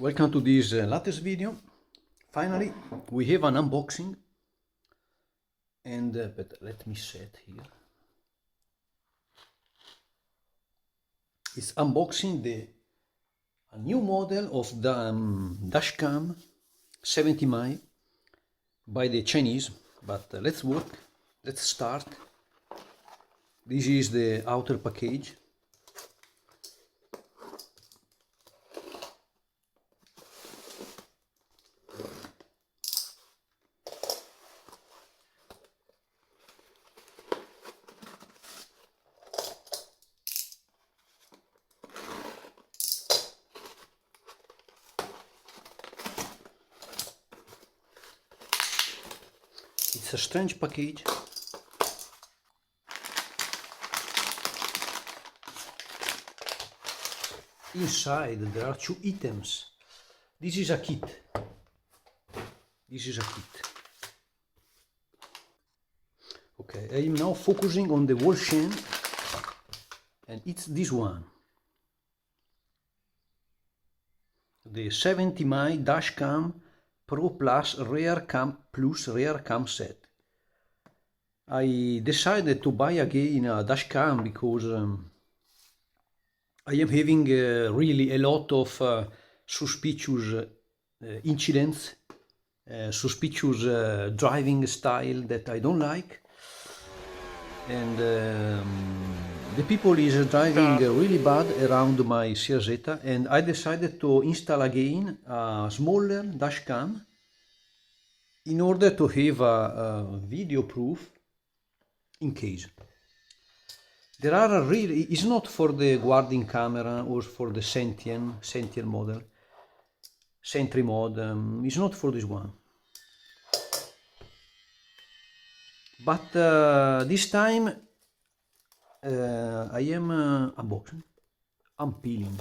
Welcome to this latest video. Finally, we have an unboxing, and but let me set here. It's unboxing a new model of the Dascham 70mm by the Chinese. But let's start. This is the outer package. It's a strange package. Inside there are two items. This is a kit. Okay, I am now focusing on the wall chain, and it's this one. The 70mm Dascham Pro Plus rear cam set. I decided to buy again a Dascham because I am having really a lot of suspicious incidents, suspicious driving style that I don't like, and the people is driving really bad around my CRZ, and I decided to install again a smaller Dascham in order to have a video proof in case. There are really, it's not for the guarding camera or for the sentient model, sentry mode, it's not for this one. But this time I am unboxing, unpeeling.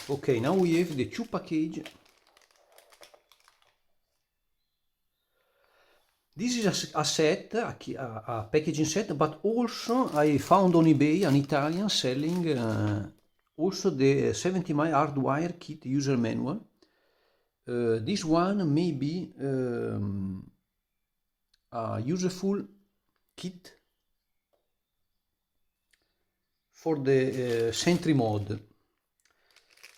Okay, now we have the two package. This is a set, a packaging set, but also I found on eBay an Italian selling also the 70mm hardwire kit user manual. This one may be a useful kit for the sentry mode.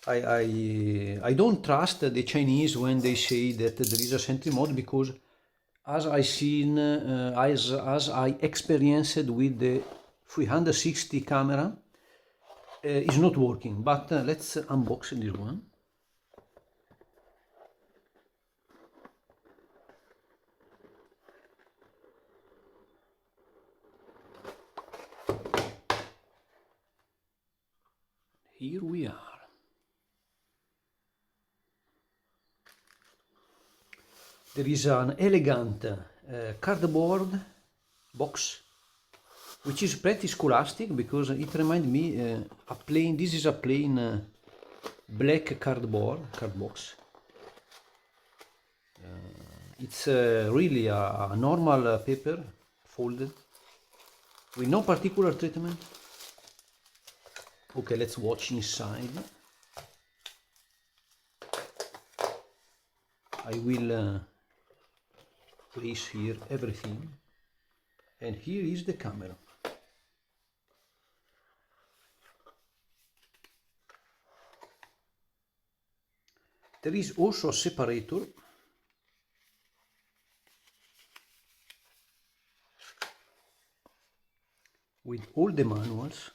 I don't trust the Chinese when they say that there is a sentry mode, because as I seen, as I experienced with the 360 camera, it's not working. But let's unbox this one. Here we are. There is an elegant cardboard box, which is pretty scholastic because it reminds me a plain. This is a plain black card box. It's really a normal paper folded with no particular treatment. Okay, let's watch inside. I will place here everything, and here is the camera. There is also a separator with all the manuals.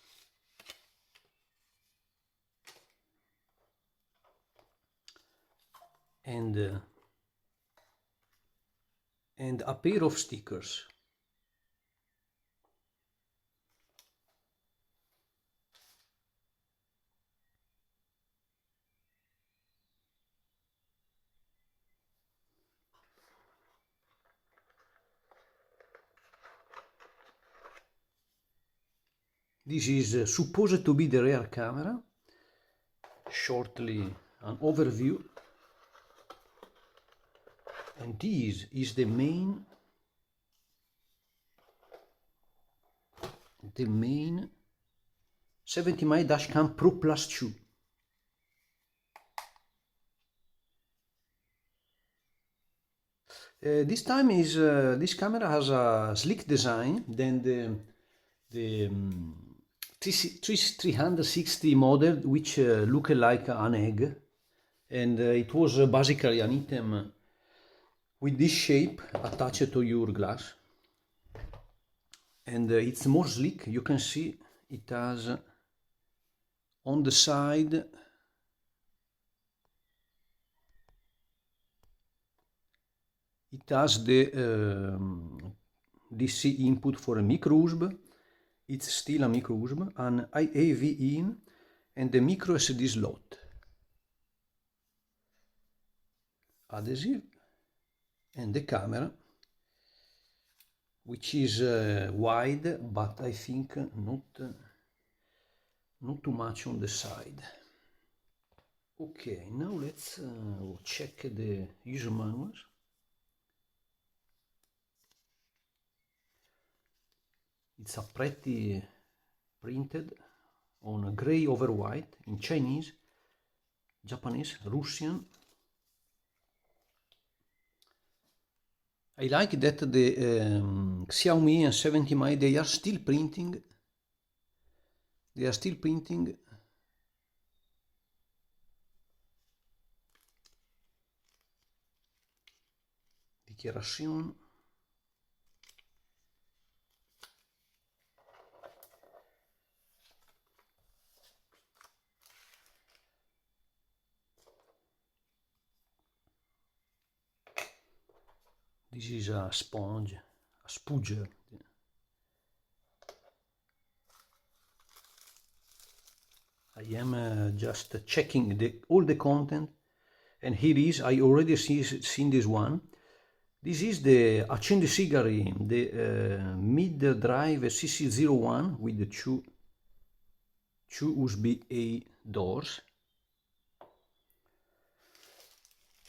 And a pair of stickers. This is supposed to be the rear camera. Shortly an overview. And this is the main 70 mm Dascham Pro Plus 2. This time is this camera has a sleek design than the 360 model, which look like an egg, and it was basically an item with this shape attached to your glass, and it's more sleek. You can see it has on the side it has the DC input for a micro USB. It's still a micro USB, an AV in, and the micro SD slot. Adhesive, and the camera, which is wide, but I think not too much on the side. Okay, now let's check the user manuals. It's a pretty printed on gray over white in Chinese, Japanese, Russian. I like that the Xiaomi and 70 mm, they are still printing. They are still printing. Dichiarazione. This is a sponge, a spooger. I am just checking all the content, and here is, I already seen this one. This is the Accendi Sigari, the mid-drive CC01 with the two USB-A doors,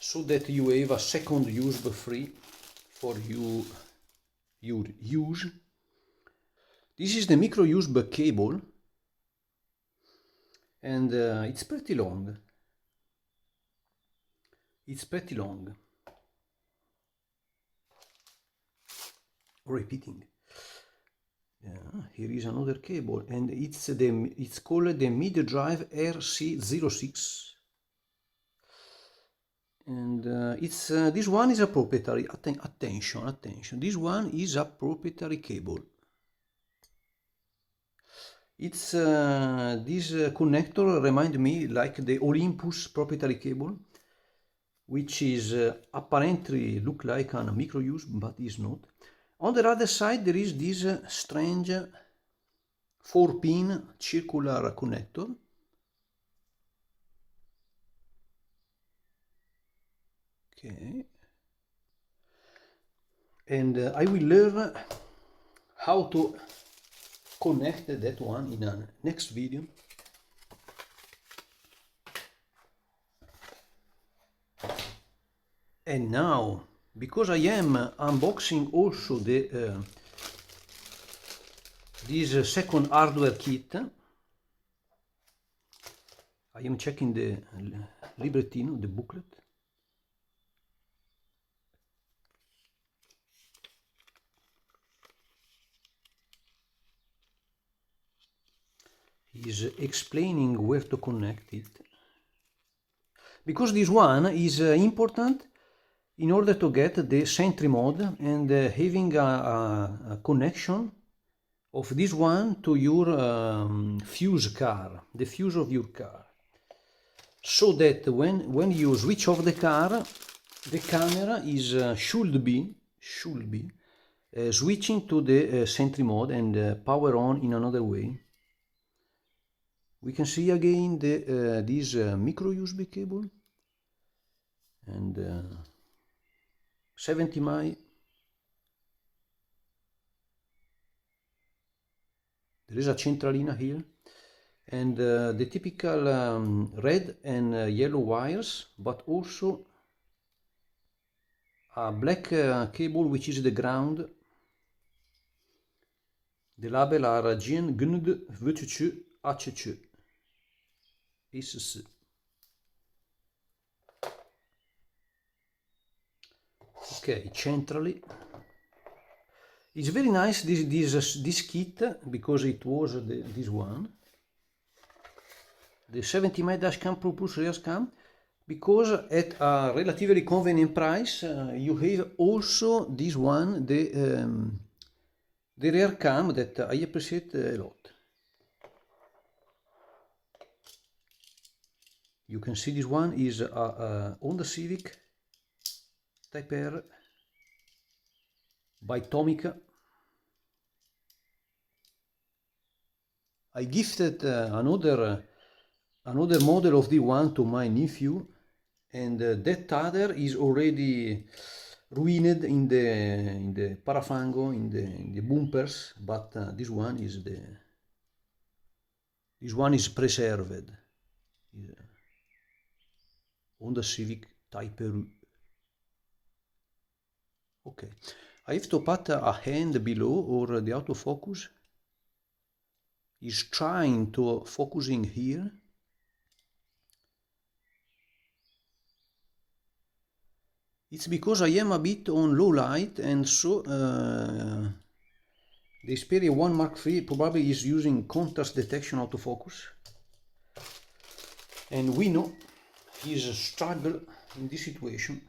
so that you have a second USB free for your use. This is the micro USB cable, and it's pretty long. It's pretty long. Repeating. Here is another cable, and it's called the mid-drive RC06. And this one is a proprietary. Attention! This one is a proprietary cable. It's this connector reminds me like the Olympus proprietary cable, which is apparently look like a micro USB, but is not. On the other side, there is this strange 4-pin circular connector. Okay. And I will learn how to connect that one in a next video. And now, because I am unboxing also the this second hardware kit, I am checking the librettino, the booklet. Is explaining where to connect it, because this one is important in order to get the sentry mode, and having a connection of this one to your fuse car, the fuse of your car, so that when you switch off the car, the camera is should be switching to the sentry mode and power on in another way. We can see again this micro USB cable, and 70 mm There is a centralina here, and the typical red and yellow wires, but also a black cable which is the ground. The label are GN, GND, VTC, HC, SC. Okay, centrally. It's very nice this kit, because it was this one, the 70 mm Dascham Pro Plus rear cam, because at a relatively convenient price you have also this one, the rear cam, that I appreciate a lot. You can see this one is a Honda Civic Type R by Tomica. I gifted another model of the one to my nephew, and that other is already ruined in the parafango, in the bumpers, but this one is preserved. Honda Civic Type R. Okay, I have to put a hand below, or the autofocus is trying to focusing here. It's because I am a bit on low light, and so the Xperia 1 Mark III probably is using contrast detection autofocus, and we know his struggle in this situation.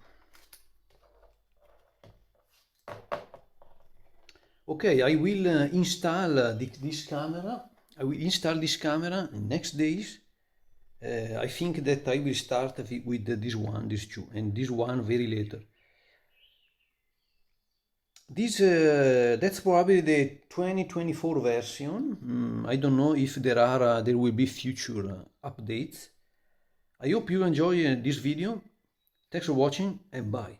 Okay, I will install this camera. I will install this camera in next days. I think that I will start with this one, this two, and this one very later. That's probably the 2024 version. I don't know if there will be future updates. I hope you enjoy this video. Thanks for watching, and bye.